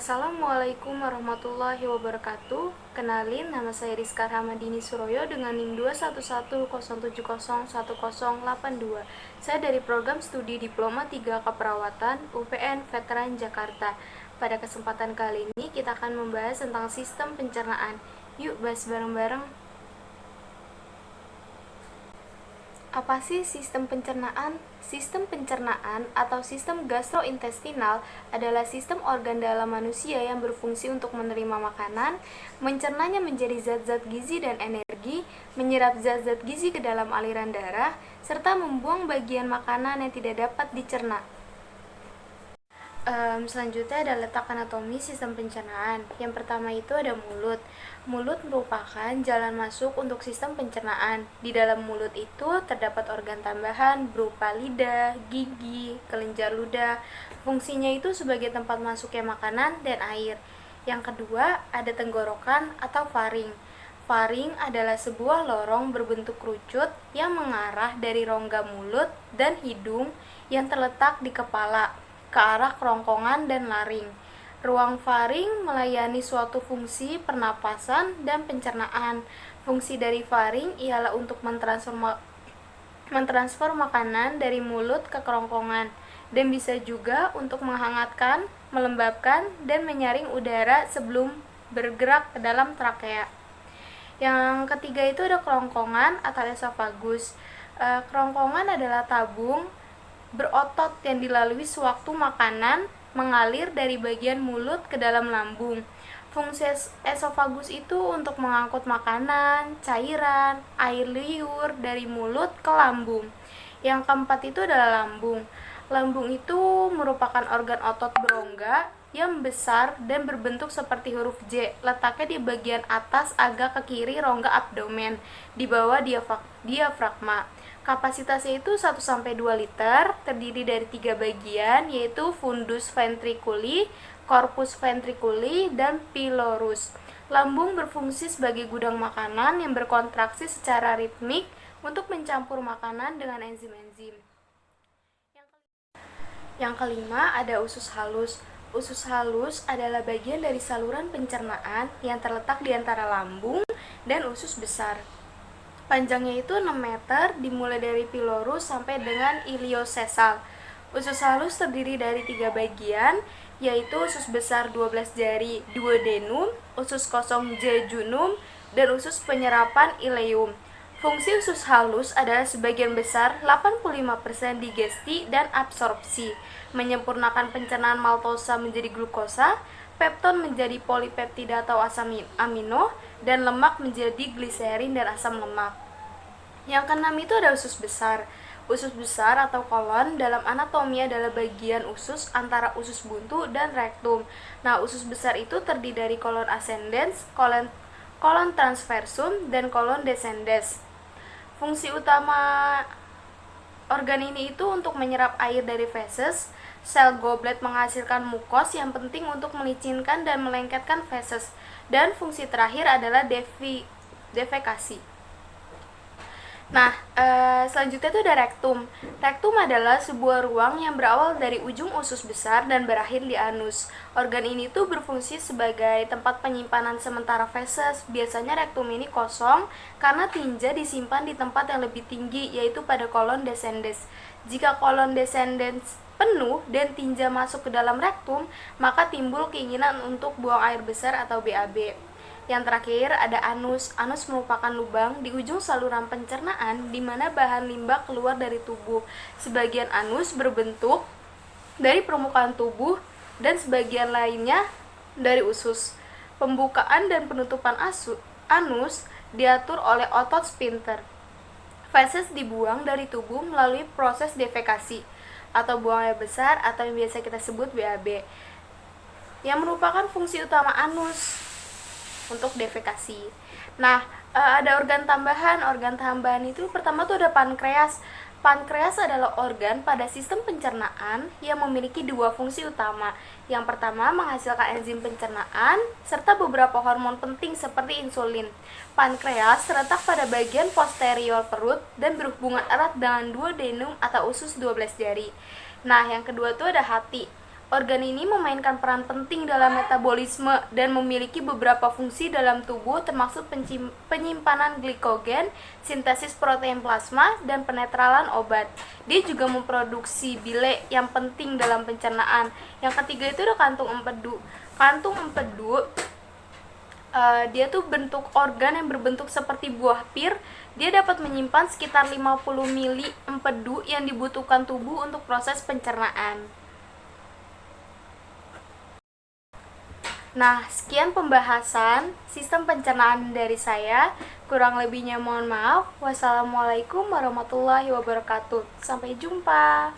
Assalamualaikum warahmatullahi wabarakatuh. Kenalin, nama saya Rizka Ramadini Suroyo dengan NIM 21107011082. Saya dari program studi Diploma 3 Keperawatan UPN Veteran Jakarta. Pada kesempatan kali ini kita akan membahas tentang sistem pencernaan. Yuk bahas bareng-bareng. Apa sih sistem pencernaan? Sistem pencernaan atau sistem gastrointestinal adalah sistem organ dalam manusia yang berfungsi untuk menerima makanan, mencernanya menjadi zat-zat gizi dan energi, menyerap zat-zat gizi ke dalam aliran darah, serta membuang bagian makanan yang tidak dapat dicerna. Selanjutnya ada letak anatomi sistem pencernaan. Yang pertama itu ada mulut. Mulut merupakan jalan masuk untuk sistem pencernaan. Di dalam mulut itu terdapat organ tambahan berupa lidah, gigi, kelenjar ludah. Fungsinya itu sebagai tempat masuknya makanan dan air. Yang kedua ada tenggorokan atau faring. Faring adalah sebuah lorong berbentuk kerucut yang mengarah dari rongga mulut dan hidung yang terletak di kepala ke arah kerongkongan dan laring. Ruang faring melayani suatu fungsi pernapasan dan pencernaan. Fungsi dari faring ialah untuk mentransfer makanan dari mulut ke kerongkongan dan bisa juga untuk menghangatkan, melembabkan, dan menyaring udara sebelum bergerak ke dalam trakea. Yang ketiga itu ada kerongkongan atau esofagus. Kerongkongan adalah tabung berotot yang dilalui sewaktu makanan mengalir dari bagian mulut ke dalam lambung. Fungsi esofagus itu untuk mengangkut makanan, cairan, air liur dari mulut ke lambung. Yang keempat itu adalah lambung. Lambung itu merupakan organ otot berongga yang besar dan berbentuk seperti huruf J. Letaknya di bagian atas agak ke kiri rongga abdomen, di bawah diafragma. Kapasitasnya itu 1-2 liter, terdiri dari 3 bagian, yaitu fundus ventriculi, corpus ventriculi, dan pylorus. Lambung berfungsi sebagai gudang makanan yang berkontraksi secara ritmik untuk mencampur makanan dengan enzim-enzim. Yang kelima ada usus halus. Usus halus adalah bagian dari saluran pencernaan yang terletak di antara lambung dan usus besar. Panjangnya itu 6 meter, dimulai dari pylorus sampai dengan iliosesal. Usus halus terdiri dari 3 bagian, yaitu usus besar 12 jari duodenum, usus kosong jejunum, dan usus penyerapan ileum. Fungsi usus halus adalah sebagian besar 85% digesti dan absorpsi, menyempurnakan pencernaan maltosa menjadi glukosa, pepton menjadi polipeptida atau asam amino, dan lemak menjadi gliserin dan asam lemak. Yang keenam itu ada usus besar. Usus besar atau kolon dalam anatomi adalah bagian usus antara usus buntu dan rektum. Nah, usus besar itu terdiri dari kolon ascendens, kolon transversum, dan kolon descendens. Fungsi utama organ ini itu untuk menyerap air dari feses. Sel goblet menghasilkan mukos yang penting untuk melicinkan dan melengketkan feses. Dan fungsi terakhir adalah defekasi. Nah, selanjutnya itu ada rektum. Rektum adalah sebuah ruang yang berawal dari ujung usus besar dan berakhir di anus. Organ ini tuh berfungsi sebagai tempat penyimpanan sementara feses. Biasanya rektum ini kosong karena tinja disimpan di tempat yang lebih tinggi, yaitu pada kolon descendens. Jika kolon descendens penuh dan tinja masuk ke dalam rektum, maka timbul keinginan untuk buang air besar atau BAB. Yang terakhir ada anus. Anus merupakan lubang di ujung saluran pencernaan di mana bahan limbah keluar dari tubuh. Sebagian anus berbentuk dari permukaan tubuh dan sebagian lainnya dari usus. Pembukaan dan penutupan anus diatur oleh otot sphincter. Feses dibuang dari tubuh melalui proses defekasi atau buang air besar atau yang biasa kita sebut BAB, yang merupakan fungsi utama anus untuk defekasi. Nah, ada organ tambahan. Organ tambahan itu pertama tuh ada pankreas. Pankreas adalah organ pada sistem pencernaan yang memiliki 2 fungsi utama. Yang pertama menghasilkan enzim pencernaan serta beberapa hormon penting seperti insulin. Pankreas terletak pada bagian posterior perut dan berhubungan erat dengan duodenum atau usus 12 jari. Nah, yang kedua tuh ada hati. Organ ini memainkan peran penting dalam metabolisme dan memiliki beberapa fungsi dalam tubuh termasuk penyimpanan glikogen, sintesis protein plasma, dan penetralan obat. Dia juga memproduksi bile yang penting dalam pencernaan. Yang ketiga itu ada kantung empedu. Kantung empedu dia tuh bentuk organ yang berbentuk seperti buah pir. Dia dapat menyimpan sekitar 50 mili empedu yang dibutuhkan tubuh untuk proses pencernaan. Nah, sekian pembahasan sistem pencernaan dari saya. Kurang lebihnya mohon maaf. Wassalamualaikum warahmatullahi wabarakatuh. Sampai jumpa.